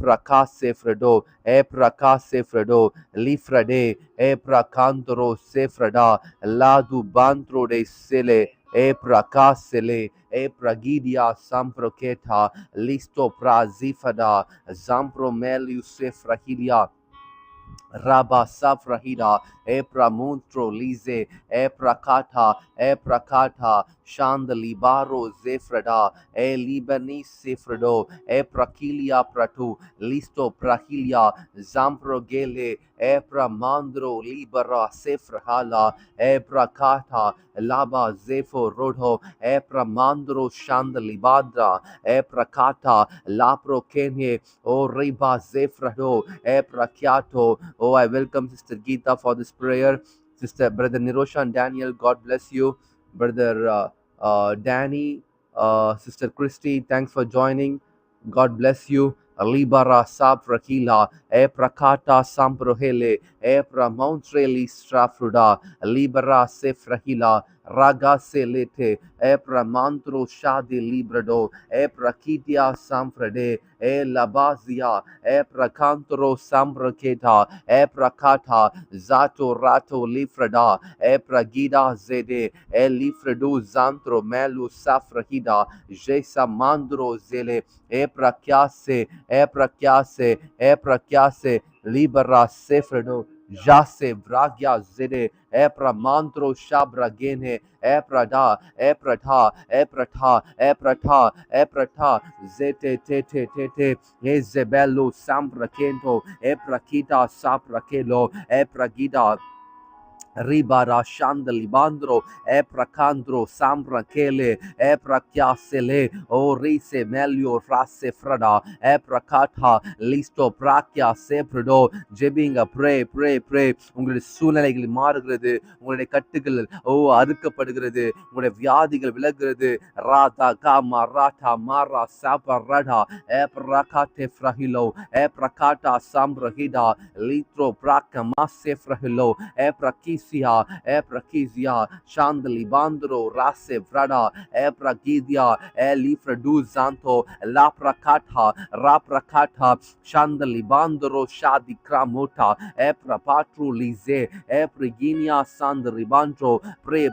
prakase fredo, prakase fredo, lifrade, prakandro sefrada, ladu bantro de sele, prakasele, pragidia samproketa, listo prazifada, zampromeliu sefrahilia, Rabba Safrahida, Epramuntro Lize, Eprakata, Shandalibaro Zefrada, Libani Sefrado, Eprakilia Pratu, Listo Prahilia, Zamprogele, Epramandro Libera Sefrahala, Eprakata, Laba Zefo Rodho, Epramandro Shandalibadra, Eprakata, Lapro Kenye, O Riba Zefrado, Eprakiato. Oh, I welcome Sister Geeta for this prayer. Sister Brother Nirosha and Daniel, God bless you. Brother Danny, Sister Christy, thanks for joining. God bless you. Libara sab rakila, prakata samprohele, pramontreli strafruda, libera sefrahila, raga selete, pramantro shadi librado, prakitia samfrede, labazia, prakantro sambraketa, prakata, zato rato lifrada, pragida zede, lifredu zantro melu safrahida, jesa mandro zele, prakyase, libera sefredo, jase vragya zede, mantro shabragene, epratha, zete tete, ezebello sambrakento, eprakita saprakelo, epragida, Ribara Shandalibandro, Eprakandro, Sambrakele, Eprakyasele, Orise Melio Rase Frada, Eprakata, Listo Prakya Sepredo, Jebinga, pray. உங்களுடைய சூழ்நிலைகள் மாறுகிறது, உங்களுடைய கட்டுகள் அறுக்கப்படுகிறது, உங்களுடைய வியாதிகள் விலகிறது. Radha gamma ராட்டா Mara சாபரடா, Eprakate Frahilo, Eprakata Sambrahida, Litro Praka Masse Frahilo, Eprakizia, Chandali Bandro, Rase Vrada, Epragidia, Elifradu Zanto, Laprakata, Raprakata, Chandali Bandro, Shadi Kramota, Eprapatru Lize, Epriginia Sandribanto, Pray,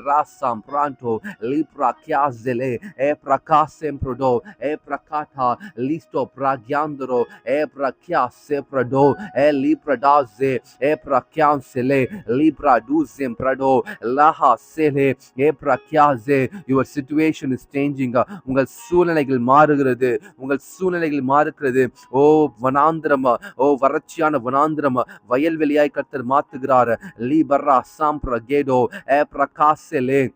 Rasam Pranto, Lipra Chiazele, Eprakasem Prodo, Eprakata, Listo Pragiandro, Eprakia Seprado, Elipradaze, Eprakiansele, Libra Duzim Prado, Laha Sele, Eprakiaze. Your situation is changing. உங்கள் சூழ்நிலைகள் மாறுகிறது, உங்கள் சூழ்நிலைகள் மாறுகிறது. ஓ வனாந்திரம், ஓ வறட்சியான வனாந்திரம் வயல்வெளியாய் கர்த்தர் மாத்துகிறார். Libera Sampragado, Eprakasele,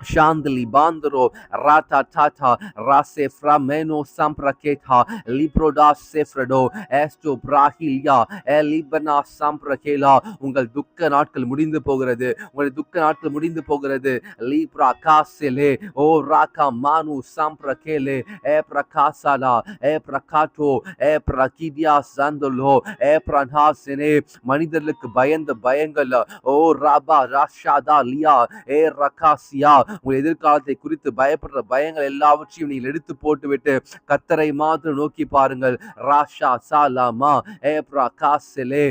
Chandali Bandro, Ratatata, Rase Frameno Sampraketa, Liproda Sefredo, Esto Brahilia, Elibana Samprakela, Ungal Dukka Natkal Mudindu Pogade, Ungal Dukka Natkal Mudindu Pogade, Libra Kasele, O Raka Manu Samprakele, Eprakasala, Eprakato, Eprakidia Sandolo, Epranhasene, Manidaluk Bayan the Bayangala, O Rabba Rashada Lia, Rakasia. உங்கள் எதிர்காலத்தை குறித்து பயப்படுற பயங்கள் எல்லாவற்றையும் நீங்கள் எடுத்து போட்டுவிட்டு கர்த்தரை மாத்திரம் நோக்கி பாருங்கள். ராஷா சாலாமா ஏப்ராகாசெலே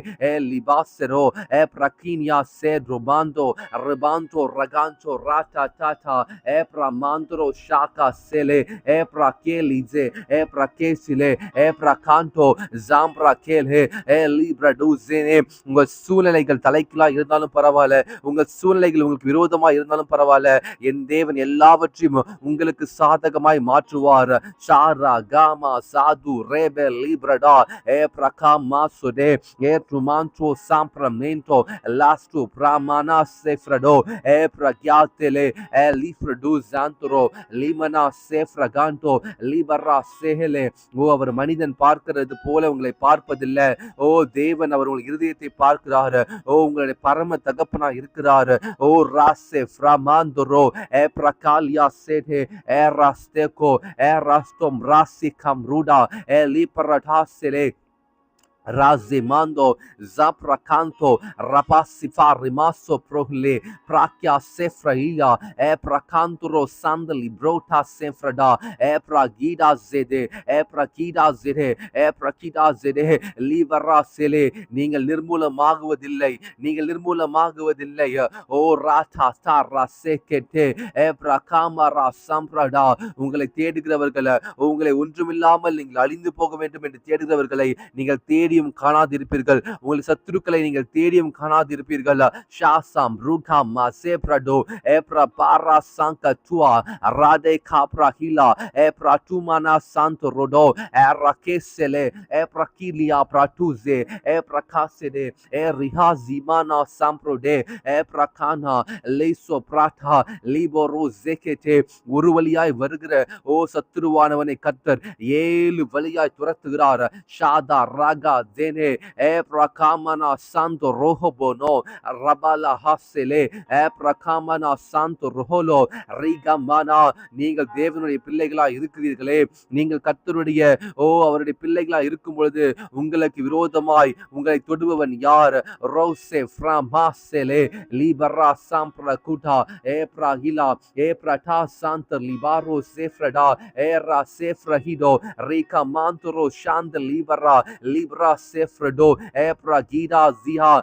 லிபாசெரோ ஏப்ராகினியா சேட்ரோபாந்தோ ரிபாந்தோ ரகாந்தோ ராட்டா டாட்டா ஏப்ராமாந்தரோ ஷாகா செலே ஏப்ராகேலிஜே ஏப்ராகேசிலே ஏப்ராகாந்தோ ஜாம்ப்ராகேலே லிப்ரடூசேனே. உங்கள் சூழ்நிலைகள் தலைக்கீழா இருந்தாலும் பரவாயில்ல, உங்கள் சூழ்நிலைகள் உங்களுக்கு விரோதமா இருந்தாலும் பரவாயில்ல, என் தேவன் எல்லாவற்றையும் உங்களுக்கு சாதகமாய் மாற்றுவார். ஷாரா காமா சாது ரேபே லிப்ரடா ஏ பிரகாமா சுடே ஏ ட்ருமான்டோ சாம்ப்ரமென்டோ லாஸ்டு பிராமானா செஃப்ரடோ ஏ பிரக்யாத்தெலே ஏ லிஃப்ரடு ஜாந்தரோ லிமனா செஃப்ரகாண்டோ லிபரா செஹலே. ஓ அவர் மனிதன் பார்க்கிறது போல உங்களை பார்ப்பதில்லை. ஓ தேவன் அவர் உங்கள் இருதயத்தை பார்க்கிறார். ஓ உங்களுடைய பரம தகப்பனா இருக்கிறார். ஓ ராசே ஃப்ராமாந்தரோ e prakalia sete e rasteco e rastom rasi kamruda e liparadasele Razimando Zapracanto Rapasifa Rimaso Prohle Prakya Sefraia Eprakanturo Sandali Brota Sefrada Eprakida Zede Eprakida Zede Eprakida Zede Livara Sele நீங்கள் நிர்மூலமாகுவதில்லை நீங்கள் நிர்மூலமாகுவதில்லை ஓ ராட்டா சாரா சேக்கெட்டே எப்ரகாமரா சம்ப்ரடா உங்களை தேடுகிறவர்கள் உங்களை ஒன்றுமில்லாமல் நீங்கள் அழிந்து போக வேண்டும் என்று தேடுகிறவர்களை நீங்கள் தேடியும் காணாதிருப்பீர்கள் உங்கள் சத்துருக்களை நீங்கள் தேடியும் காணாதிருப்பீர்கள் ஷாசாம் ரூகாம் மாசேப்ரடோ ஏப்ரா பாரா சாங்க துவா ராடே காப்ரா ஹிலா ஏப்ரா டுமானா சாந்தோ ரோடோ ஏரா கேசெலே ஏப்ரா கிலியா பிராட்டுசே ஏப்ரா காசெடே ஏ ரிஹா ஜிமானா சாம்ப்ரோடே ஏப்ரா கானா லேசோ பிராட்டா லீபோரோ ஜெகெட்டே ஒரு வழியாய் வருகிற ஓ சத்துருவானவனை கர்த்தர் 7 வழியாய் துரத்துகிறார் ஷாதா ராகா ஜெனே ஏப்ரகாமனா சாந்தோ ரோஹோபோனோ ரபாலா ஹாசெலே ஏப்ரகாமனா சாந்தோ ரோஹோலோ ரிகமானா நீங்கள் தேவனுடைய பிள்ளைகளா இருக்கிறீர்களே நீங்கள் கர்த்தருடைய அவருடைய பிள்ளைகளா இருக்கும் பொழுது உங்களுக்கு விரோதமாய் உங்களை தொடுபவன் யார் ரோசே ஃப்ராமாசெலே லிபரா சாம்ப்ரா குட்டா ஏப்ரா ஹிலா ஏப்ரா டா சாந்தர் லிபாரோ சேஃப்ரடா ஏரா சேஃப்ரஹிடோ ரிகா மாந்தரோ ஷாந்த லிபரா லிப்ரா சேஃப்ரடோ ஏப்ரா கீடா ஜிஹா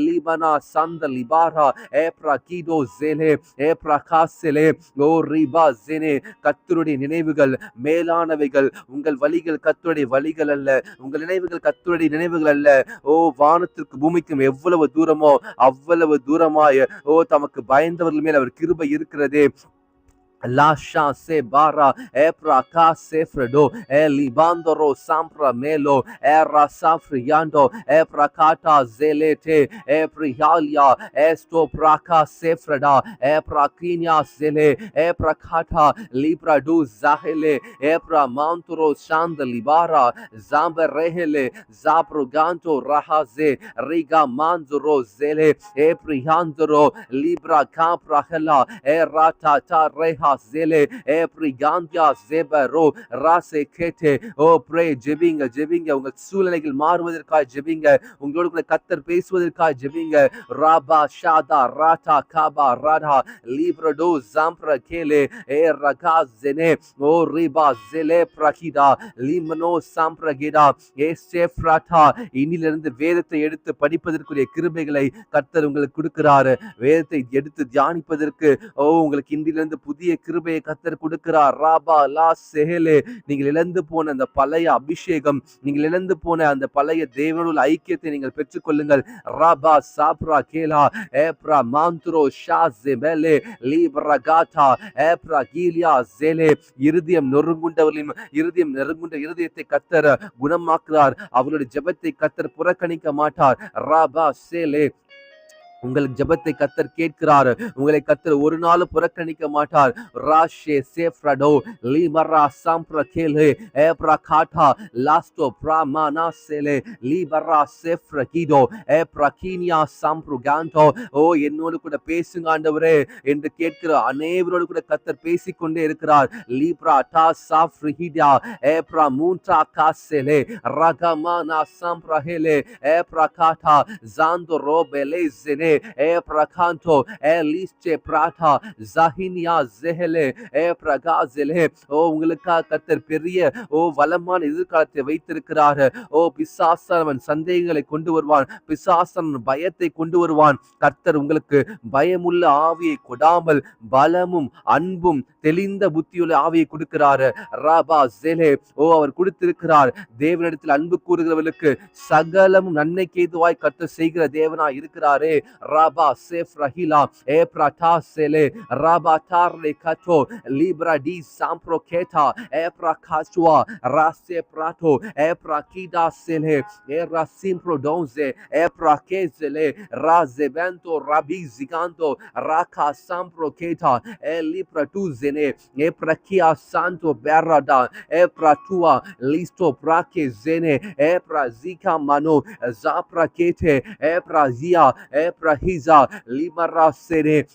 லிபனா சந்த லிபாரா ஏப்ரா கீடோ ஜெலே ஏப்ரா காசெலே ஓ ரிபா ஜெனே கர்த்தருடைய நினைவுகள் மேலானவைகள் உங்கள் வழிகள் கர்த்தருடைய வழிகள் அல்ல உங்கள் நினைவுகள் கர்த்தருடைய நினைவுகள் அல்ல வானத்திற்கு பூமிக்கும் எவ்வளவு தூரமோ அவ்வளவு தூரமாய் தமக்கு பயந்தவர்கள் மேல் அவர் கிருபை இருக்கிறதே Lascia se barra epra ca sefredo libandoro sampra melo era safriando epra cata zelete eprihalia esto praca sefreda epra kinia zele epra cata libra du zahele epra manturo shand libara zambe rehele zapruganto rahaze riga manzuro zele eprihandro libra capra hela erata ta reha Zele Eprigandia Zebero Rase Kete pray ஜெபிங்க உங்க சூழ்நிலைகள் மாறுவதற்காக ஜெபிங்க உங்களோடு கூட கர்த்தர் பேசுவதற்காக ஜெபிங்க Rafah ஷாதா ராட்டா Kaapa Rada லிப்ரடோ ஜாம்ப்ரா Cayley ரகா ஜெனே ரிபா ஜெலே Brigida லிமனோ சாம்ப்ரகிடா சேஃப்ராட்டா இன்னிலிருந்து வேதத்தை எடுத்து படிப்பதற்குரிய கிருபைகளை கர்த்தர் உங்களுக்கு கொடுக்கிறாரு வேதத்தை எடுத்து தியானிப்பதற்கு உங்களுக்கு இன்றிலிருந்து புதிய கிருபையை கர்த்தர் கொடுக்கிறார் ராபா லா செஹலே நீங்கள் இழந்து போன அந்த பழைய அபிஷேகம் நீங்கள் இழந்து போன அந்த பழைய தேவனுடைய ஐக்கியத்தை நீங்கள் பெற்றுக்கொள்ளுங்கள் ராபா சாப்ரா கேலா ஏப்ரா மாந்த்ரோ ஷா ஜெபலே லீப்ரா காட்டா ஏப்ரா கீலியா ஜெலே இருதயம் நொறுங்குண்டவர்களின் இருதயத்தை கர்த்தர் குணமாக்குறார் அவருடைய ஜெபத்தை கர்த்தர் புறக்கணிக்க மாட்டார் ராபா சேலே உங்களுக்கு ஜெபத்தை கர்த்தர் கேட்கிறார் உங்களை கர்த்தர் ஒரு நாள் புறக்கணிக்க மாட்டார் ராஷே சேஃப்ரடோ லிபரா சாம்ப்ரகேலே ஏப்ரா காட்டா லாஸ்டோ பிராமானா செலே லிபரா சேஃப்ரகிடோ ஏப்ரா கீனியா சாம்ப்ருகாண்டோ என்னோடு கூட பேசுங்க ஆண்டவரே என்று கேட்கிற அனைவரோடு கூட கர்த்தர் பேசிக்கொண்டே இருக்கிறார் லிப்ரா டா சாஃப்ரிஹிடா ஏப்ரா மூன்டா காசெலே ரகமானா சாம்ப்ரஹேலே ஏப்ரா காட்டா ஜாந்தோ ரோபெலே ஜெனே Prakanto Eliste Prata Zahinia Zehele Pragazele உங்களுக்காக கர்த்தர் பெரிய வளமான எதிர்காலத்தை வைத்திருக்கிறார் பிசாசன் சந்தேகங்களை கொண்டு வருவான் பிசாசன் பயத்தை கொண்டு வருவான் கர்த்தர் உங்களுக்கு பயமுள்ள ஆவியை கொடாமல் பலமும் அன்பும் தெளிந்த புத்தியுள்ள ஆவியை கொடுக்கிறார் ராபா ஜெலே அவர் கொடுத்திருக்கிறார் தேவனிடத்தில் அன்பு கூறுகிறவர்களுக்கு சகலமும் நன்மைக்கு ஏதுவாய் கர்த்தர் செய்கிற தேவனாய் இருக்கிறாரே Rabba Sefrahila Eprata Sele Rabba Tarle Kato Libra di Samproketa Epra Kastua Rase Prato Epra Kida Sele Era Simpro Donze Epra Kezele Razevento Rabi Ziganto Raka Samproketa Elipra Tuzene Epra Kia Santo Berrada Epra Tua Listo Prake Zene Epra Zika Mano Zapra Kete Epra Zia Epra Hiza Limara Sene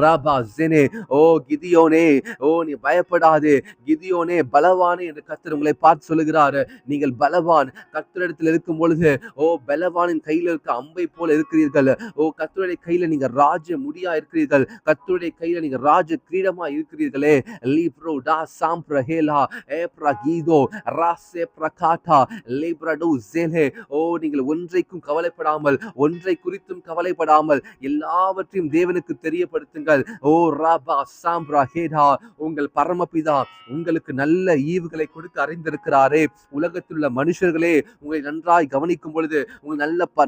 Rafah ஜெனே ஓ கிதியோனே ஓ நீ பயப்படாதே கிதியோனே பலவானே என்று கர்த்தர் உங்களை பார்த்து சொல்லுகிறாரு. நீங்கள் பலவான் கர்த்தரிடத்தில் இருக்கும் பொழுது ஓ பலவானின் கையில இருக்க அம்பை போல இருக்கிறீர்கள். ஓ கர்த்தருடைய கையில நீங்க ராஜ முடியா இருக்கிறீர்கள். கர்த்தருடைய கையில நீங்க ராஜ கிரீடமா இருக்கிறீர்களே. லீப்ரோ டா சாம்ப்ரஹேலா ஏப்ரா கீதோ ராசே பிரகாட்டா லிப்ரடு ஜெலே ஓ நீங்கள் ஒன்றைக்கும் கவலைப்படாமல் ஒன்றை குறித்தும் கவலைப்படாமல் எல்லாவற்றையும் தேவனுக்கு தெரியப்படுத்துங்கள். ஓ ராபா சாம்ப்ரா ஹேடா உங்கள் பரமபிதா உங்களுக்கு நல்ல ஈவுகளை கொடுக்க அறிந்திருக்கிறாரே. உலகத்தில் உள்ள மனுஷர்களே உங்களை நன்றாய் கவனிக்கும் பொழுது உங்கள்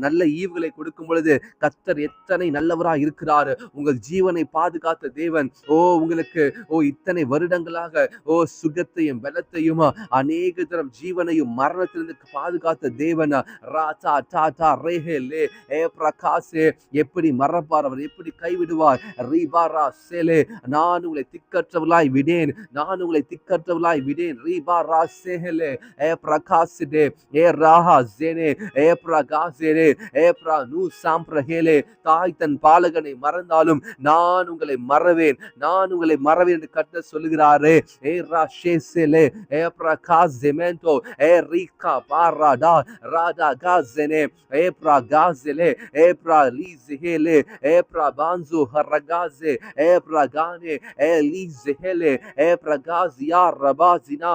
நல்ல ஈவுகளை கொடுக்கும் பொழுது கர்த்தர் எத்தனை நல்லவராய் இருக்கிறார். உங்கள் ஜீவனை பாதுகாத்த தேவன் ஓ உங்களுக்கு ஓ இத்தனை வருடங்களாக ஓ சுகத்தையும் பலத்தையும் அநேக தரம் ஜீவனையும் மரணத்திலிருந்து பாதுகாத்த தேவன் ராதா டாடா ரேஹேலே ஏ பிரகாசே எப்படி மறப்பார், அவர் எப்படி கைவிடுவார். ரீபாரா சேலே நான் உங்களை திக்கற்றவளாய் விடேன், நான் உங்களை திக்கற்றவளாய் விடேன். ரீபாரா சேலே ஏ பிரகாசிடே ஏ ராஹா ஜேனே ஏ பிரகாசேரே ஏ பிரனு சாம்ப்ரஹேலே தாய் தன் பாலகனை மறந்தாலும் நான் உங்களை மறவேன், நான் உங்களை மறவேன் என்று கர்த்தர் சொல்லுகிறாரே. ஏ ராஷேசேலே ஏ பிரகாசெமென்டோ ஏ ரிகா பாராடா ராடா காசெனே ஏ பிரகாசேலே ஏ பிரலீசேலே ஏ பிரபான்சோ ஹரகாசே ஏ பிரகானே ஏ லீசேலே ஏ பிரகாசியா ரபாசினா.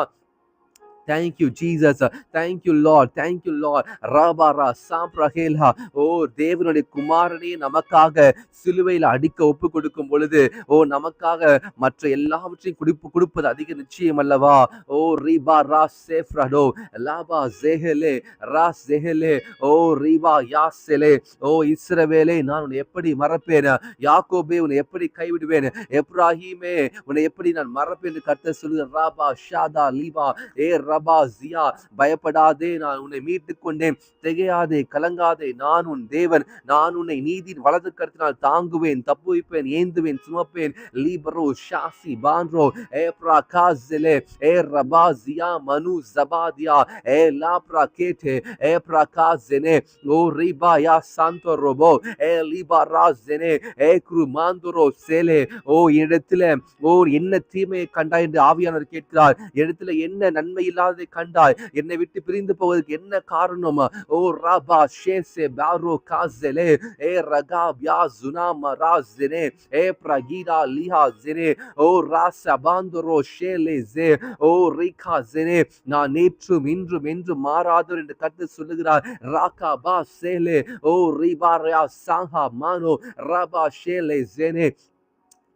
Thank you, Jesus. Thank you, Lord. Thank you, Lord. Rabara Samprahela. ஓ தேவனுடைய குமாரனே நமக்காக சிலுவையில் அடிக்க ஒப்பு கொடுக்கும் பொழுது ஓ நமக்காக மற்ற எல்லாவற்றையும் கொடுப்பது அதிக நிச்சயம் அல்லவா. ஓ ரீபா ரா சேஃப்ரடோ லாபா ஜெஹலே ரா ஜெஹலே ஓ ரீபா யாசெலே ஓ இஸ்ரவேலே நான் உன்னை எப்படி மறப்பேன், யாக்கோபே உன்னை எப்படி கைவிடுவேன், எப்ராஹீமே உன்னை எப்படி நான் மறப்பேன் என்று கர்த்தர் சொல்லுகிறார். ராபா ஷாதா லீபா ஏ ரபா ஜியா பயப்படாதே நான் உன்னை மீட்டுக் கொண்டேன், திகையாதே கலங்காதே நான் உன் தேவன், நான் உன்னை நீதியின் வலது கருத்தினால் தாங்குவேன், தப்புவிப்பேன், ஏந்துவேன், சுமப்பேன். லீபரோ ஷாசி பான்ரோ ஏ பிரகாசெலே ஏ ரபா ஜியா மனு ஜபாதியா ஏ லாப்ரா கேட்டே ஏ பிரகாசெனே ஓ ரிபா யா சாந்தோ ரோபோ ஏ லீபா ராசெனே ஏ குருமாந்தரோ சேலே ஓ இடத்துல ஓ என்ன தீமையை கண்டாய் என்று ஆவியானவர் கேட்கிறார். இடத்துல என்ன நன்மை இல்லாததை கண்டாய், என்னை விட்டு பிரிந்து போவதற்கு என்ன காரணம். ஓ ராபா ஷேசே பாரோ காசெலே ஏ ரகா பியா ஜுனாமா ராசெனே ஏ பிரகீரா லிஹா ஜெனே ஓ ராசா பாந்தரோ ஷேலே ஜே ஓ ரிகா ஜெனே நான் நேற்றும் இன்றும் என்றும் மாறாதவர் என்று கர்த்தர் சொல்லுகிறார். ராகா பா சேலே ஓ ரிபாரா சாஹா மானோ ராபா ஷேலே ஜெனே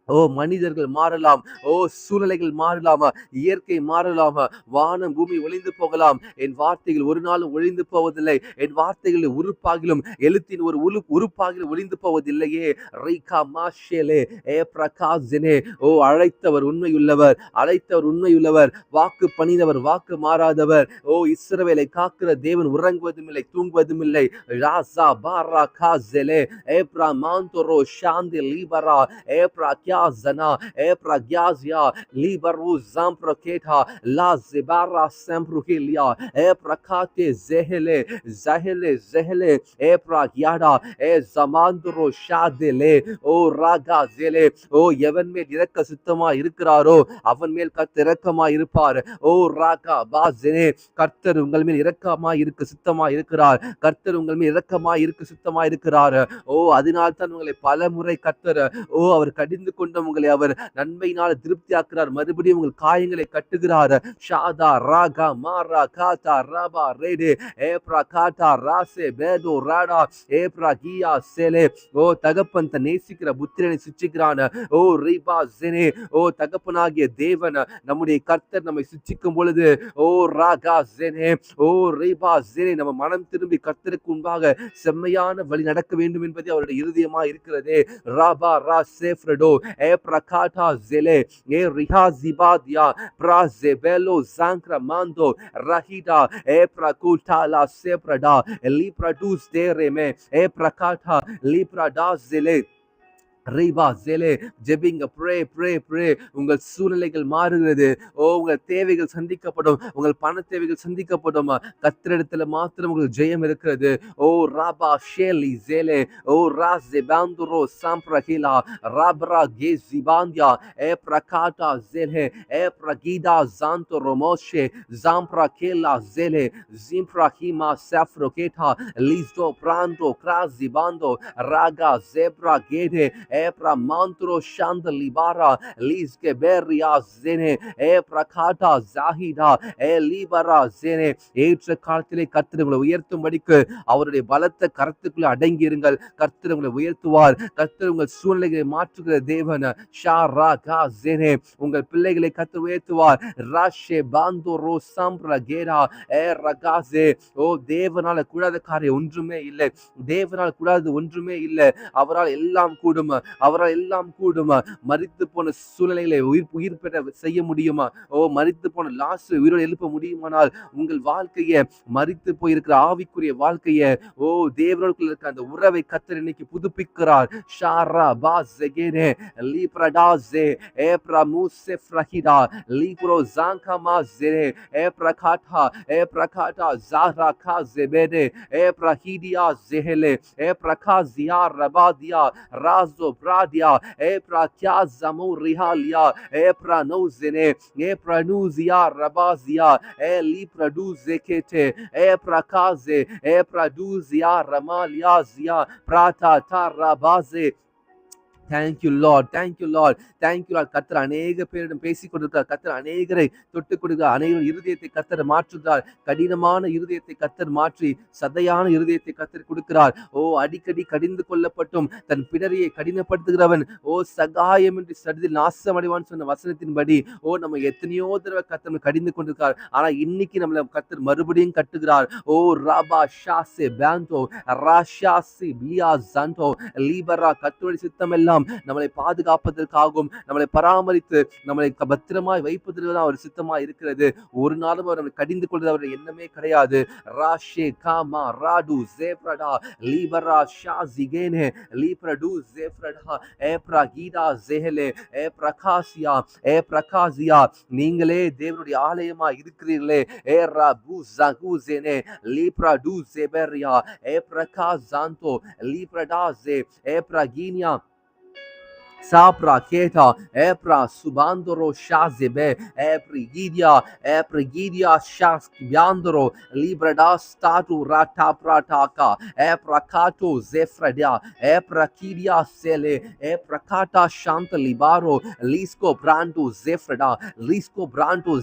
ஓ மனிதர்கள் மாறலாம், ஓ சூழ்நிலைகள் மாறலாமா, இயற்கை மாறலாமா, வானம் பூமி ஒளிந்து போகலாம், என் வார்த்தைகள் ஒரு நாளும் ஒளிந்து போவதில்லை, என் வார்த்தைகள் உறுப்பாகிலும் எழுத்தின் ஒரு உறுப்பாகிலும் ஒளிந்து போவதில்லையே. ரைகா மாஷேலே ஏ பிரகாசனே ஓ அழைத்தவர் உண்மையுள்ளவர், அழைத்தவர் உண்மையுள்ளவர், வாக்கு பணிந்தவர் வாக்கு மாறாதவர். ஓ இஸ்ரவேலை காக்கிற தேவன் உறங்குவதும் இல்லை தூங்குவதும் இல்லை. ராசா பாரா காசெலே ஏ பிரமாந்தரோ ஷாந்தி லீபரா ஏ Pragya Zana Epra Gyazia Libaru Zamproketa La Zibara Sempruhilia Epra Kate Zehele Epra Gyada E Zamandro Shadele O Raga Zele O எவன் மேல் இரக்க சித்தமா இருக்கிறாரோ அவன் மேல் கர்த்தர் இரக்கமா இருப்பார். ஓ ராகா பாசனே கர்த்தர் உங்கள் மேல் இரக்கமா இருக்க சித்தமா இருக்கிறார், கர்த்தர் உங்கள் மேல் இரக்கமா இருக்க சித்தமா இருக்கிறார். ஓ அதனால் தான் உங்களை பல முறை கர்த்தர் ஓ அவர் கடிந்து கொண்டு உங்களை அவர் நன்மையினால் திருப்தியாக்குறார், மறுபடியும் உங்கள் காயங்களை கட்டுகிறார். ஷாதா ராகா மாரா காதா ராபா ரேடே ஏப்ரா காதா ராசே பேடோ ராடா ஏப்ரா கியா சேலே ஓ தகப்பன் தன் நேசிக்கிற புத்திரனை சிச்சிக்கிறான். ஓ ரீபா ஜெனே ஓ தகப்பனாகிய தேவன் நம்முடைய கர்த்தர் நம்மை சிச்சிக்கும் பொழுது ஓ ராகா ஜெனே ஓ ரீபா ஜெனே நம்ம மனம் திரும்பி கர்த்தருக்கு முன்பாக செம்மையான வழி நடக்க வேண்டும் என்பதே அவருடைய இருதயமா இருக்கிறதே. ராபா ரா சேஃப்ரடோ ஏ பிரகாட்டா ஜெலே ஏ ரிஹா ஜிபாதியா பிராசெபெலோ ஜாங்க்ரா மாந்தோ ரஹிடா ஏ பிரகுட்டாலா சேப்ரடா லீப்ரடூஸ் தேரேமே ஏ பிரகாட்டா லீப்ரடா ஜெலே ரீபா ஜெலே ஜெபிங்க ப்ரே ப்ரே ப்ரே. உங்கள் சூழ்நிலைகள் மாறுகிறது. உங்கள் தேவைகள் சந்திக்கப்படும். உங்கள் பண தேவைகள் சந்திக்கப்படும். கர்த்தரிடத்துல மாத்திரம் உங்களுக்கு ஜெயம் இருக்கிறது. ராபா ஷேலி ஜெலே ராஸே பாந்துரோ சாம்ப்ரஹிலா ராப்ரா கே ஜிபாந்தியா பிரகாட்டா ஜெலே பிரகீதா ஜாந்தோ ரொமோஷே ஜாம்ப்ரா கேலா ஜெலே ஜிம்ப்ராஹிமா சாஃப்ரோகேட்டா லிஸ்டோ பிராண்டோ கிராசிபாந்தோ ராகா ஜெப்ரா கேடே Epra mantro shanda libara liske beria zene prakata zahida libara zene. ஏற்ற காலத்திலே கர்த்தர் உங்களை உயர்த்தும்படிக்கு அவருடைய பலத்த கரத்துக்குள்ள அடங்கி இருங்கள். கர்த்தர் உங்களை உயர்த்துவார். கர்த்தர் உங்கள் சூழ்நிலைகளை மாற்றுகிற தேவன். ஷாரா கா ஜெனே உங்கள் பிள்ளைகளை கர்த்தர் உயர்த்துவார். ராஷே பாந்தோ ரோ சாம்ப்ரா கேரா ரகாசே. தேவனால கூடாத காரியம் ஒன்றுமே இல்லை. தேவனால் கூடாது ஒன்றுமே இல்லை. அவரால் எல்லாம் கூடும். அவரால் எல்லாம் கூடும். மரித்து போன சூழ்நிலைகளை உயிர் பெற செய்ய முடியுமா? மரித்து போன லாசு உயிரோடு எழுப்ப முடியுமானால் உங்கள் வாழ்க்கைய மரித்து போயிருக்கிற ஆவிக்குரிய வாழ்க்கைய தேவனுக்குள்ள இருக்க அந்த உறவை கர்த்தர் இன்னைக்கு புதுப்பிக்கிறார். ஷாரா பா ஜெகேனே லீப்ரடாஸே ஏப்ரமுசே ஃப்ரஹிடா லீப்ரோ ஜாங்கமா ஜெரே பிரகாட்டா ஜாரா கா ஜெபேதே பிரஹிடியா ஜெஹலே பிரகாசியா ரபாதியா Raso pradia prakya zamurihalia pranozene pranuzia rabazia li produzekete prakaze praduzia ramaliazia prata tarabaze. Thank you Lord, thank you Lord, thank you Lord. கர்த்தர் அநேக பேரிடம் பேசிக் கொண்டிருக்கிறார். கர்த்தர் அநேகரை தொட்டு கொடுக்கிறார். அநேகர் இருதயத்தை கர்த்தர் மாற்றுகிறார். கடினமான இருதயத்தை கர்த்தர் மாற்றி சதையான இருதயத்தை கர்த்தர் கொடுக்கிறார். அடிக்கடி கடிந்து கொள்ளப்பட்டும் தன் பிடரியை கடினப்படுத்துகிறவன் சகாயம் என்று சடுதில் நாசம் அடைவான் சொன்ன வசனத்தின்படி நம்ம எத்தனையோ தடவை கர்த்தர் கடிந்து கொண்டிருக்கார். ஆனா இன்னைக்கு நம்மள கர்த்தர் மறுபடியும் கட்டுகிறார். ராபா ஷாசே பேந்தோ ராஷாசி பியா ஜாண்டோ லீபரா. கர்த்தருடைய சித்தம் எல்லாம் நம்மளை பாதுகாப்பதற்காகவும் நம்மளை பராமரித்து நம்மளை பத்திரமாய் வைப்பதற்குதான் அவர் சித்தமாய் இருக்கிறது. ஒரு நாளும் அவர் நம்மளை கடிந்து கொள்வது அவருடைய எண்ணமே கிடையாது. ராஷே காமா ராடு ஜேப்ரடா லீபரா ஷாசிகேனே லீப்ரடு ஜேப்ரடா பிரகீதா ஜெஹலே பிரகாசியா பிரகாசியா. நீங்களே தேவனுடைய ஆலயமாய் இருக்கிறீர்களே. ராபு ஜகுசேனே லீப்ரடு ஜெபரியா பிரகாசாந்தோ லீப்ரடாஸே பிரகீனியா Sapra keta epra subandoro shazebe eprigidia shaskiandoro librada statu rata prataka eprakato zefradia eprakidia sele eprakata shanta libaro lisco branto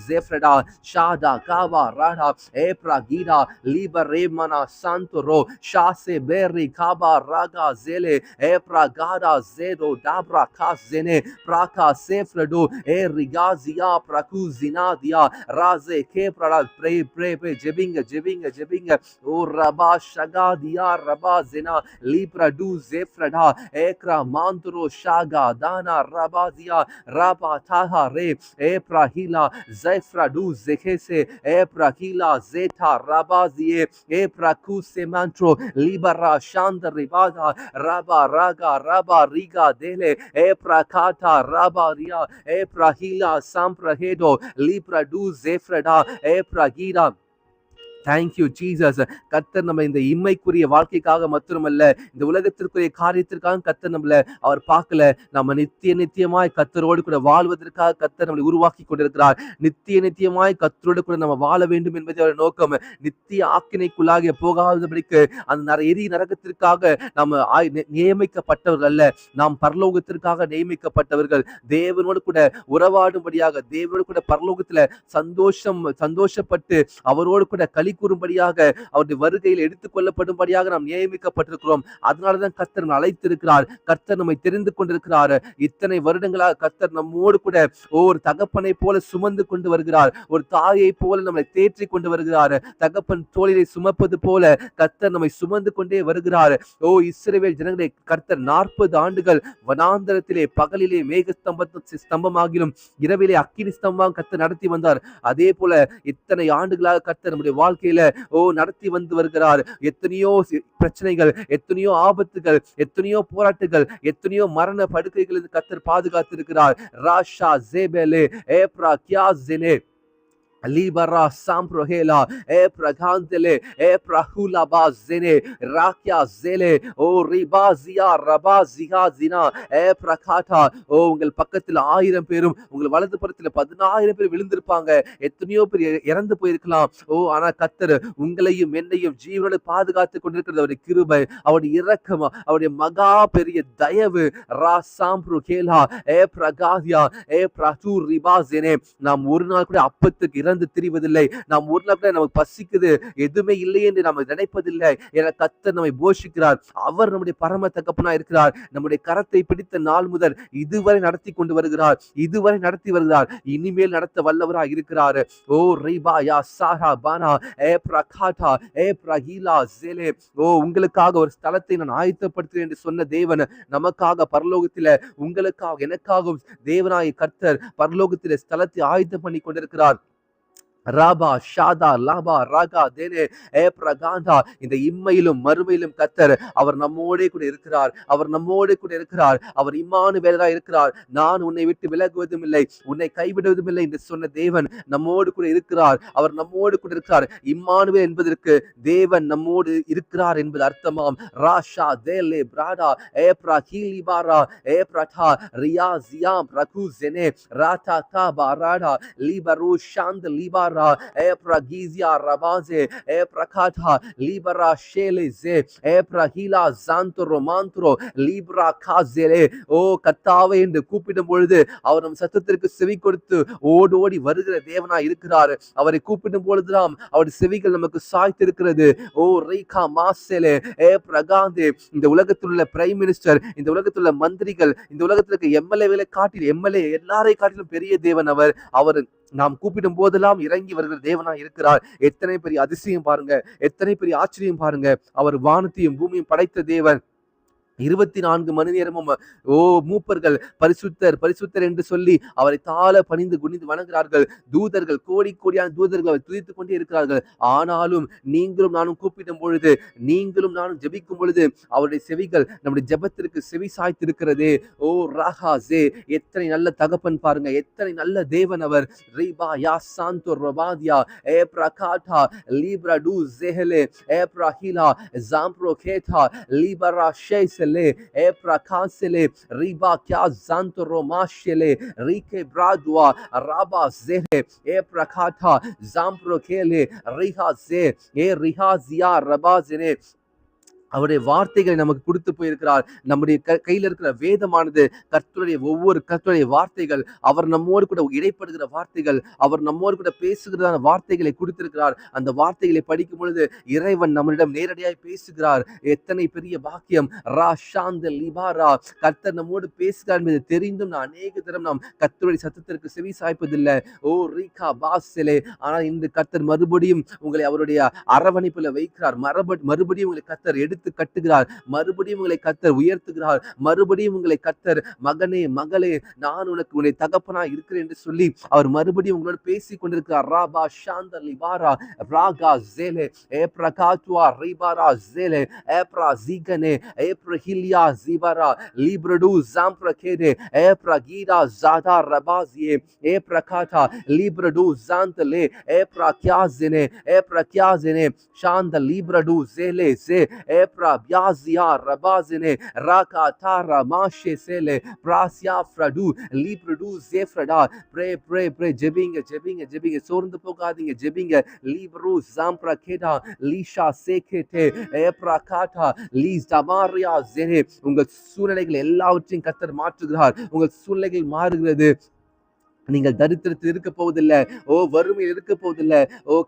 zefrada shada kava rada epragida liberemana santoro shase berri kaba raga zele epragada zedo dabra Kazene praka sefrado rigazia prakuzinadia raze keprada pray jebinga raba shagadia rabazena lipradu zefrada ekra mantro shaga dana rabazia rabataha re eprahila zefradu zekese eprahila zeta rabazie eprakuse mantro libara shanda ribada raba raga raba riga dele prakata rabaria prahila samprahedo lipradu zefrada pragida. Thank you Jesus. கர்த்தர் நம்ம இந்த இம்மைக்குரிய வாழ்க்கைக்காக மட்டுமல்ல இந்த உலகத்திற்குரிய காரியத்திற்காக கர்த்தர் நம்மள அவர் பார்க்கல. நம்ம நித்தியமாய் கர்த்தரோடு கூட வாழ்வதற்காக கர்த்தர் நம்மளை உருவாக்கி கொண்டிருக்கிறார். நித்தியமாய் கர்த்தரோடு கூட நம்ம வாழ வேண்டும் என்பது அவர் நோக்கம். நித்திய ஆக்கினைக்குள்ளாக போகாதபடிக்கு அந்த எரிய நரகத்திற்காக நம்ம நியமிக்கப்பட்டவர்கள் அல்ல. நாம் பரலோகத்திற்காக நியமிக்கப்பட்டவர்கள். தேவனோடு கூட உறவாடும்படியாக தேவனோடு கூட பரலோகத்துல சந்தோஷப்பட்டு அவரோடு கூட களி கூறும்படியாக அவருடைய வருகையில் எடுத்துக் கொள்ளப்படும்படியாக நாம் நியமிக்கப்பட்டிருக்கிறோம். அதனாலதான் கர்த்தர் அழைத்திருக்கிறார். கர்த்தர் நம்மை தெரிந்து கொண்டிருக்கிறார். இத்தனை வருடங்களாக கர்த்தர் நம்மோடு கூட ஒரு தகப்பனை போல சுமந்து கொண்டு வருகிறார். ஒரு தாயை போல நம்மை தேற்றி கொண்டு வருகிறார். தகப்பன் தோளிலே சுமப்பது போல கர்த்தர் நம்மை சுமந்து கொண்டே வருகிறார். இஸ்ரவேல் ஜனங்களை கர்த்தர் 40 ஆண்டுகள் வனாந்தரத்திலே பகலிலே ஸ்தம்பமாகிலும் இரவிலே அக்கினி ஸ்தம்பமாக கர்த்தர் நடத்தி வந்தார். அதே போல இத்தனை ஆண்டுகளாக கர்த்தர் நம்முடைய வாழ்க்கை வாழ்க்கையில நடத்தி வந்து வருகிறார். எத்தனையோ பிரச்சனைகள், எத்தனையோ ஆபத்துகள், எத்தனையோ போராட்டங்கள், எத்தனையோ மரண படுக்கைகளில் கர்த்தர் பாதுகாத்து இருக்கிறார். Rasha ஜேபெலே ஏப்ரா கியாசினே Libera samprohela e pragantele e prahula bazene rakia zele o ribazia rabazia zina e prakata உங்கள் பக்கத்தில் 1000 பேரும் உங்கள் வலது புறத்தில் 10000 பேர் விழுந்திருப்பாங்க. எத்தனையோ பேர் இறந்து போயிருக்கலாம். ஆனா கர்த்தர் உங்களையும் என்னையும் ஜீவனோடு பாதுகாத்து கொண்டிருக்கிறது அவருடைய கிருபை, அவருடைய இரக்கம், அவருடைய மகா பெரிய தயவு. ராசாம்ப்ரு கேலா ஏ பிரகாதியா ஏ பிரது ரிபாசேனே. நாம் ஒரு நாள் கூட அப்பத்துக்கு இறந்து திரிவதில்லை. நாம் ஒரு நாள் கூட நமக்கு பசிக்குது எதுவுமே இல்லை என்று நாம் நினைப்பதில்லை. என கர்த்தர் நம்மை போஷிக்கிறார். அவர் நம்முடைய பரம தகப்பனா இருக்கிறார். நம்முடைய கரத்தை பிடித்த நாள் முதல் இதுவரை நடத்தி கொண்டு வருகிறார். இதுவரை நடத்தி வருகிறார். இனிமேல் நடத்த வல்லவராக இருக்கிறார். ஓ ரிபா யா சாரா பானா ஏ பிரகாட்டா ஏ பிரஹீலா ஜெலே. உங்களுக்காக ஒரு ஸ்தலத்தை நான் ஆயத்தப்படுத்துகிறேன் என்று சொன்ன தேவன் நமக்காக பரலோகத்தில உங்களுக்காக எனக்காகவும் தேவனாய கர்த்தர் பரலோகத்தில ஸ்தலத்தை ஆயத்தம் பண்ணி கொண்டிருக்கிறார். ராபா ஷாதா லாபா ராகா தேனே ஏ பிரகாந்தா. இந்த இம்மையிலும் மறுமையிலும் கர்த்தர் அவர் நம்மோடே கூட இருக்கிறார். அவர் நம்மோடே கூட இருக்கிறார். அவர் இம்மானுவேலராய் இருக்கிறார். நான் உன்னை விட்டு விலகுவதும் இல்லை, உன்னை கைவிடுவதும் இல்லை என்று சொன்ன தேவன் நம்மோடு கூட இருக்கிறார். அவர் நம்மோடு கூட இருக்கிறார். இம்மானுவேல் என்பதற்கு தேவன் நம்மோடு இருக்கிறார் என்பது அர்த்தமாம். ராஷா தேலே பிராடா ஏ பிரஹீலிபாரா ஏ Brata ரியாசியாம் பிரகுசெனே Radha dhaba Rada லிபரு Shantha லிபாரா e pragizia rabaze e prakata libera sheleze e prahila zanto romantro libra kazele. கர்த்தாவே என்று கூப்பிடும் பொழுது அவர் நம் சத்தத்திற்கு செவி கொடுத்து ஓடோடி வருகிற தேவனாய் இருக்கிறார். அவரை கூப்பிடும் பொழுதுதான் அவருடைய செவிகள் நமக்கு சாய்த்திருக்கிறது. ரீகா மாசேலே ஏ பிரகாந்தே. இந்த உலகத்தில் உள்ள பிரைம் மினிஸ்டர், இந்த உலகத்தில் உள்ள மந்திரிகள், இந்த உலகத்தில் இருக்க எம்எல்ஏ எல்லாரை காட்டிலும் பெரிய தேவன் அவர். அவர் நாம் கூப்பிடும் போதெல்லாம் இறங்கி வருகிற தேவனா இருக்கிறார். எத்தனை பெரிய அதிசயம் பாருங்க, எத்தனை பெரிய ஆச்சரியம் பாருங்க. அவர் வானத்தையும் பூமியும் படைத்த தேவன். 24 மணி நேரமும் மூப்பர்கள் பரிசுத்தர் என்று சொல்லி அவரை தாழ பணிந்து குனிந்து வணங்குகிறார்கள். தூதர்கள் கோடியான தூதர்கள் அவர் துதித்துக் கொண்டே இருக்கிறார்கள். ஆனாலும் நீங்களும் நானும் கூப்பிடும் பொழுது, நீங்களும் நானும் ஜெபிக்கும் பொழுது அவருடைய செவிகள் நம்முடைய ஜெபத்திற்கு செவி சாய்த்திருக்கிறதே. ராகாசே. எத்தனை நல்ல தகப்பன் பாருங்க, எத்தனை நல்ல தேவன் அவர். ரிபா யா சாந்தோ ரொபாதியா ஏ பிரகாட்டா லிப்ரா டு ஜெஹலே ஏ பிரஹிலா ஜாம்ப்ரோ கேட்டா லிபரா ஷேஸ் e prakasele riba kya zantro mashele rike bradwa raba zele e prakata zampro kele riha ze e riha zia raba zene. அவருடைய வார்த்தைகளை நமக்கு கொடுத்து போயிருக்கிறார். நம்முடைய கையில் இருக்கிற வேதமானது கர்த்தருடைய வார்த்தைகள். அவர் நம்மோடு கூட இடைப்படுகிற வார்த்தைகள், அவர் நம்மோடு கூட பேசுகிறதான வார்த்தைகளை கொடுத்திருக்கிறார். அந்த வார்த்தைகளை படிக்கும் பொழுது இறைவன் நம்மளிடம் நேரடியாய் பேசுகிறார். எத்தனை பெரிய பாக்கியம். லிபாரா. கர்த்தர் நம்மோடு பேசுகிறார் என்பது தெரிந்தும் நான் அநேக தரம் நாம் கர்த்தருடைய சத்தத்திற்கு செவி சாய்ப்பதில்லை. ரீகா பாசலே. ஆனால் இந்த கர்த்தர் மறுபடியும் உங்களை அவருடைய அரவணைப்புல வைக்கிறார். மறுபடியும் உங்களை கர்த்தர் எடுத்து கட்டுகிறார். மறுபடியும் உங்களை கர்த்தர் உயர்த்துகிறார். மறுபடியும் உங்களை கர்த்தர் மகனே மகளே நான் உன்னை தகப்பனா இருக்கிறேன் என்று சொல்லி அவர் மறுபடியும் உங்களோடு பேசிக் கொண்டிருக்கிறார். ராபா ஷாந்த லிபாரா ராகா ஜேலே ஏ பிரகாத்வா ரிபாரா ஜேலே ஏ பிரஜிகனே ஏ பிரஹிலியா ஜிபாரா லிப்ரடு ஜாம்ப்ரகேதே ஏ பிரகீரா ஜாதா ரபாசியே ஏ பிரகாதா லிப்ரடு ஜாந்தலே ஏ பிரக்யாசினே ஏ பிரக்யாசினே ஷாந்த லிப்ரடு ஜேலே ஜே ஏ Biazia rabazine raka tara mashe sele prasya fradu librudu zefrada. Pray ஜெபிங்க சோர்ந்து போகாதீங்க. ஜெபிங்க. libru zampra keda lisha sekete epra kata lis damaria zene. உங்கள் சூழ்நிலைகள் எல்லாவற்றையும் கர்த்தர் மாற்றுகிறார். உங்கள் சூழ்நிலைகள் மாறுகிறது. நீங்கள் தரித்திரத்தில் இருக்க போவதில்லை. வறுமையில் இருக்க போவதில்லை.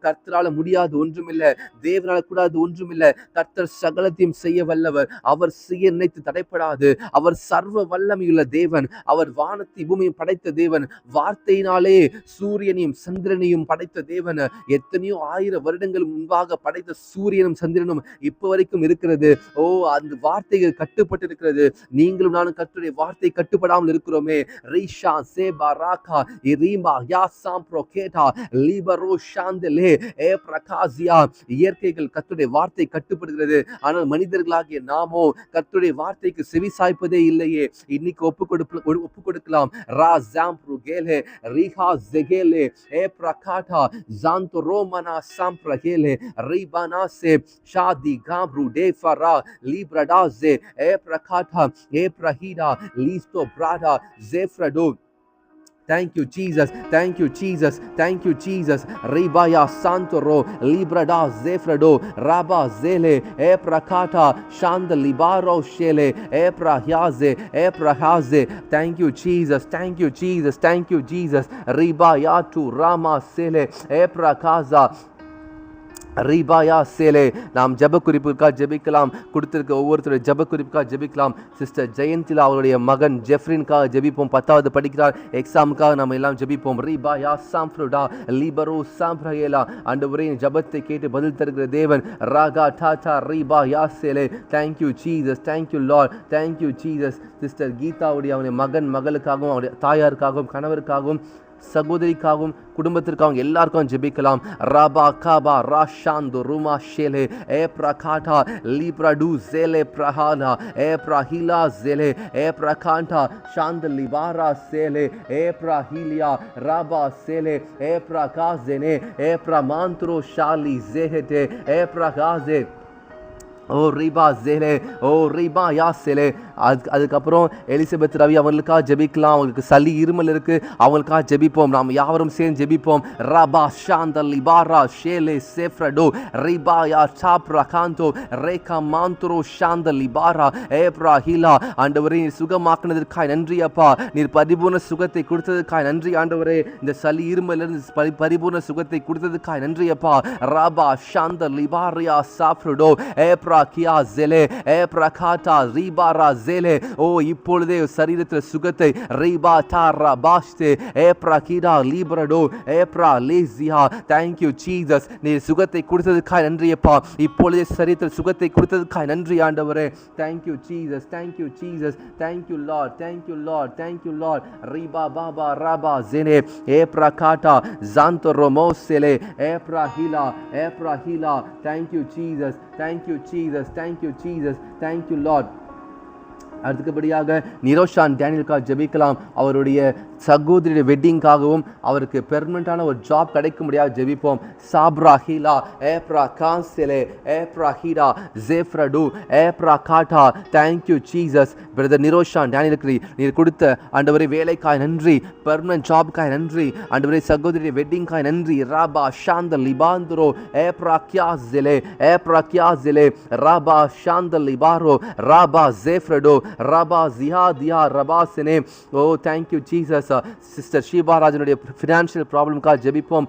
கர்த்தரால முடியாது ஒன்றுமில்லை, தேவனால கூடாது ஒன்றுமில்லை. கர்த்தர் சகலத்தையும் செய்ய வல்லவர். அவர் செய்ய நினைத்து தடைப்படாது. அவர் சர்வ வல்லமையுள்ள தேவன். அவர் வானத்தை பூமியும் படைத்த தேவன். வார்த்தையினாலே சூரியனையும் சந்திரனையும் படைத்த தேவன். எத்தனையோ 1000 வருடங்கள் முன்பாக படைத்த சூரியனும் சந்திரனும் இப்ப வரைக்கும் இருக்கிறது. அந்த வார்த்தைகள் கட்டுப்பட்டு இருக்கிறது. நீங்களும் நானும் கர்த்தருடைய வார்த்தை கட்டுப்படாமல் இருக்கிறோமே. ரிஷா சேபா Raaga Irima Yasam Proketa Libero Shandele E Prakazia இயற்கைகள் கர்த்தருடைய வார்த்தை கட்டுப்படுகிறது. ஆனால் மனிதர்களாகிய நாமோ கர்த்தருடைய வார்த்தைக்கு செவி சாய்ப்பதே இல்லையே. இன்னைக்கு ஒப்பு கொடுக்கலாம். ரா ஜாம்ப்ரு கேலே ரிஹா ஜெகேலே ஏ பிரகாட்டா ஜாந்தோ ரோமனா சாம்ப்ரகேலே ரிபானாசே ஷாதி காம்ப்ரு டேஃபரா லிப்ரடாசே ஏ பிரகாட்டா ஏ பிரஹீடா லீஸ்டோ பிராடா ஜெஃப்ரடோ. Thank you, Jesus. Thank you, Jesus. Thank you, Jesus. Ribaya Santoro, Librada Zefrado, Rabba Zele, Eprakata, Shanda Libaro Shele, Eprahaze, Eprahaze. Thank you, Jesus. Thank you, Jesus. Thank you, Jesus. Ribaya tu Rama Sele, Eprakaza. ரீபாயா சேலே. நாம் ஜப குறிப்புக்காக ஜெபிக்கலாம். கொடுத்திருக்க ஒவ்வொருத்தருடைய ஜப குறிப்புக்காக ஜெபிக்கலாம். Sister ஜெயந்திலா அவருடைய மகன் ஜெஃப்ரின்காக ஜெபிப்போம். 10வது படிக்கிறார். எக்ஸாமுக்காக நம்ம எல்லாம் ஜெபிப்போம். ரீபாயா சாம்ஃப்ரோடா லிபரோ சாம்ப்ரயேலா. ஆண்டவரே ஜபத்தை கேட்டு பதில் தருகிற தேவன். ராகா டாடா ரீபாயா சேலே. Thank you Jesus. Thank you Lord. Thank you Jesus. Sister கீதாவுடைய அவருடைய மகன் மகளுக்காகவும் அவருடைய தாயாருக்காகவும் கணவருக்காகவும் சகோதரிக்காகவும் குடும்பத்திற்காகவும் எல்லாருக்கும் ஜெபிக்கலாம். ரபா காபா ராஷாந்து ருமா ஷேலே ஏ பிரகாட்டா லிப்ரடு ஜேலே பிரஹானா ஏ பிரஹிலா ஜேலே ஏ பிரகாண்டா ஷாந்த லிபாரா சேலே ஏ பிரஹிலியா ரபா சேலே ஏ பிரகாசேனே ஏ பிரமாந்த்ரோ ஷாலி ஜேஹெட்டே ஏ பிரகாசே ஓ ரீபா ஜேலே ஓ ரீபா யாசேலே. அதுக்கப்புறம் எலிசபெத் ரவி அவங்களுக்காக ஜெபிக்கலாம். அவங்களுக்கு சளி இருமல் இருக்கு, அவங்களுக்காக ஜெபிப்போம். நாம் யாவரும் சேர்ந்து ஜெபிப்போம். ரபா ஷாந்த லிபாரா ஷேலே சேஃப்ரடோ ரிபா யா சாப்ரா காந்தோ ரேகா மாந்த்ரோ ஷாந்த லிபாரா ஏப்ரா ஹீலா. ஆண்டவரே நீர் சுகமாக்குனதற்காய் நன்றி அப்பா. நீர் பரிபூர்ண சுகத்தை கொடுத்ததுக்காய் நன்றி ஆண்டவரே. இந்த சளி இருமலிருந்து பரிபூர்ண சுகத்தை கொடுத்ததுக்காய் நன்றி அப்பா. ரபா ஷாந்த லிபாரியா சாப்ரடோ ஏப்ரா கியா ஜெலே ஏப்ரா காட்டா ரிபாரா ஜேலே. ஓ இப்பொழுதே சரீரத்தில் சுகத்தை ரீபா தாரா பாஷ்தே ஏப்ரா கீடா லிபரடோ ஏப்ரா லேசியா. Thank you Jesus. நீ சுகத்தை கொடுத்ததுக்காய் நன்றியப்பா. இப்பொழுதே சரீரத்தில் சுகத்தை கொடுத்ததுக்காய் நன்றி ஆண்டவரே. Thank you Jesus. Thank you Jesus. Thank you Lord. Thank you Lord. Thank you Lord. ரீபா பாபா ராபா ஜெனே ஏப்ரா காட்டா ஜாந்தோ ரோமோசேலே ஏப்ரா ஹீலா ஏப்ரா ஹீலா. Thank you Jesus. Thank you Jesus. Thank you Jesus. Thank you Lord. அடுத்தபடியாக நிரோஷான் டேனியலுக்காக ஜெபிக்கலாம். அவருடைய சகோதரியுடைய வெட்டிங்காகவும் அவருக்கு பெர்மனண்டான ஒரு ஜாப் கிடைக்க முடியாது ஜெபிப்போம். சாப்ரா ஹீலா ஏப்ரா கான்செலே ஏப்ரா ஹீடா ஜேஃப்ரடு ஏப்ரா காட்டா. Thank you Jesus. பிரதர் நிரோஷான் டேனியலுக்கு நீர் கொடுத்த ஆண்டவரே வேலைக்காய் நன்றி, பெர்மனன்ட் ஜாப்காய் நன்றி ஆண்டவரே, சகோதரியுடைய வெட்டிங்காய் நன்றி. ராபா ஷாந்த லிபாந்துரோ ஏப்ரா கியாசெலே ஏப்ரா கியாசெலே ராபா ஷாந்த லிபாரோ ராபா ஜேஃப்ரடு ரபா ஜிஹாதியா ரபாசனே. ஓ தேங்க்யூ ஜீசஸ். சிஸ்டர் ஷீபாராஜனுடைய ஃபினான்ஷியல் ப்ராப்ளம்காக ஜெபிப்போம்.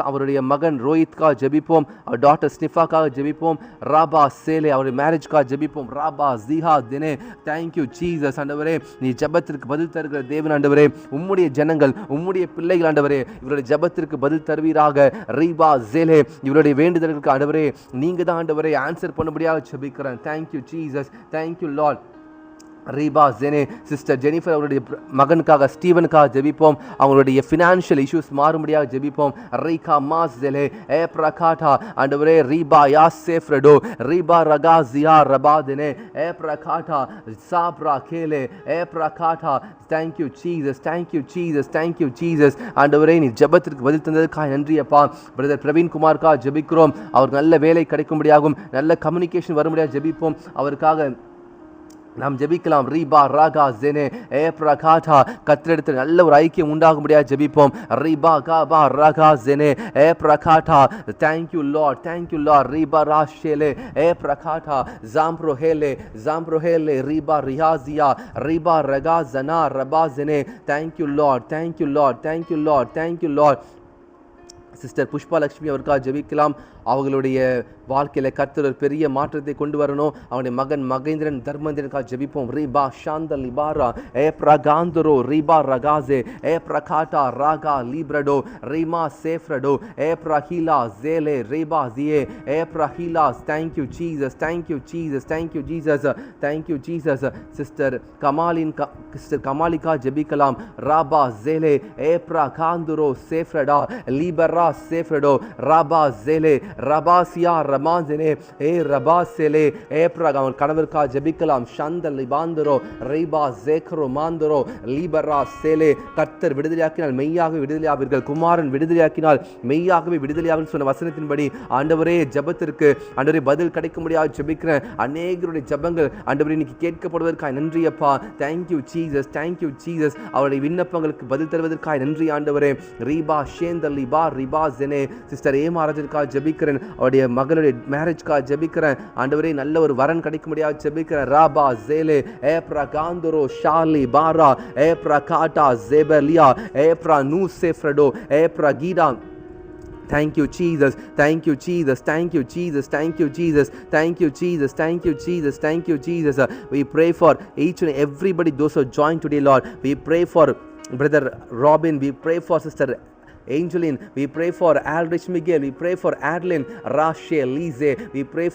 அவருடைய மகன் ரோஹித்காக ஜெபிப்போம். அவர் டாக்டர் ஸ்னிஃபாக்காக ஜெபிப்போம். ராபா சேலே அவருடைய மேரேஜ்காக ஜெபிப்போம். ராபா ஜிஹா தினே. Thank you Jesus. ஆண்டவரே நீ ஜெபத்திற்கு பதில் தருகிற தேவன் ஆண்டவரே. உம்முடைய ஜனங்கள் உம்முடைய பிள்ளைகள் ஆண்டவரே இவருடைய ஜெபத்திற்கு பதில் தருவீராக. ரீபா ஜேலே இவருடைய வேண்டுதல்களுக்கு ஆண்டவரே நீங்க தான் ஆண்டவரே ஆன்சர் பண்ணும்படியாக ஜெபிக்கிறேன். Thank you Jesus. Thank you Lord. ரீபா ஜெனே சிஸ்டர் ஜெனிஃபர் அவருடைய மகனுக்காக ஸ்டீவனுக்காக ஜெபிப்போம். அவங்களுடைய ஃபினான்ஷியல் இஷ்யூஸ் மாறும்படியாக ஜெபிப்போம். ரீகா மாஸ் ஜெலே ஏ பிரகாட்டா ஆண்டவரே ரீபா யாசேஃப்ரடோ ரீபா ரகா ஜியா ரபாதனே ஏ பிரகாட்டா சாப்ரா கேலே ஏ பிரகாட்டா. Thank you Jesus. Thank you Jesus. Thank you Jesus. ஆண்டவரே நீ ஜெபத்திற்கு பதில் தந்ததுக்காக நன்றி அப்பா. பிரதர் பிரவீன் குமார்க்காக ஜெபிக்கிறோம். அவருக்கு நல்ல வேலை கிடைக்கும்படியாகும், நல்ல கம்யூனிகேஷன் வரும்படியாக ஜெபிப்போம். அவருக்காக நாம் ஜெபிக்கலாம். ரீபா ராகா ஜெனே ஏ பிரகாட்டா கத்திரத்தில் நல்ல ஒரு ஐக்கியம் உண்டாகும்படியாக ஜெபிப்போம். ரீபா காபா ராகா ஜெனே ஏ பிரகாட்டா. Thank you Lord. Thank you Lord. ரீபா ராஷேலே ஏ பிரகாட்டா ஜாம்ப்ரோஹேலே ஜாம்ப்ரோஹேலே ரீபா ரியாசியா ரீபா ரகா ஜனா ரபா ஜெனே. Thank you Lord. Thank you Lord. Thank you Lord. Thank you Lord. Sister Pushpa Lakshmi அவருக்காக ஜெபிக்கலாம். அவங்களுடைய வாழ்க்கையில கர்த்தர் ஒரு பெரிய மாற்றத்தை கொண்டு வரணும். அவனுடைய மகன் மகேந்திரன் தர்மேந்திரனுக்காக ஜெபிப்போம். ரீபா ஷாந்த லிபாரா ஏ பிரகாந்தரோ ரீபா ரகாசே ஏ பிரகாட்டா ராகா லிப்ரடோ ரீமா சேஃப்ரடோ ஏ பிரஹீலா ஜேலே ரீபா ஜியே ஏ பிரஹீலா. Thank you Jesus, thank you Jesus, thank you Jesus, thank you Jesus. Sister Kamalika ஜெபிக்கலாம். ராபா ஜேலே ஏ பிரகாந்தரோ சேஃப்ரடா லிபரா சேஃப்ரடோ ராபா ஜேலே ரபாசியா ரமாசனே ஏ ரபாசெலே ஏ பிரகா. அவன் கணவருக்காக ஜெபிக்கலாம். ஷந்த லிபாந்தரோ ரைபா ஜேக்ரோ மாந்தரோ லீபரா சேலே. கர்த்தர் விடுதலையாக்கினால் மெய்யாகவே விடுதலையாவீர்கள், குமாரன் விடுதலையாக்கினால் மெய்யாகவே விடுதலையாவில் சொன்ன வசனத்தின்படி ஆண்டவரே ஜெபத்திற்கு ஆண்டவரே பதில் கிடைக்க முடியாது ஜெபிக்கிறேன். அநேகருடைய ஜெபங்கள் ஆண்டவரே இன்னைக்கு கேட்கப்படுவதற்காக நன்றி அப்பா. Thank you Jesus, thank you Jesus. அவருடைய விண்ணப்பங்களுக்கு பதில் தருவதற்காக நன்றி ஆண்டவரே. ரீபா ஷேந்த லிபா ரிபா ஜெனே. சிஸ்டர் ஏ மகாராஜனுக்காக ஜெபிக்கிறேன். அவருடைய மகளுடைய மேரேஜ்க்காக ஜெபிக்கிறேன் ஆண்டவரே. நல்ல ஒரு வரன் கிடைக்க முடியாது ஜெபிக்கிறேன். ராபா ஜேலே ஏ பிரகாந்தரோ ஷாலி பாரா ஏ பிரகாட்டா ஜெபலியா ஏ பிரா நூ சேஃப்ரடோ ஏ பிரகீடா. Thank you Jesus, thank you Jesus, thank you Jesus, thank you Jesus, thank you Jesus, thank you Jesus, thank you Jesus. We pray for each and everybody those who joined today, Lord. We pray for brother Robin, we pray for sister Angeline, we pray for Aldrich Miguel, we pray for Adeline, Rachel, Lise, we pray for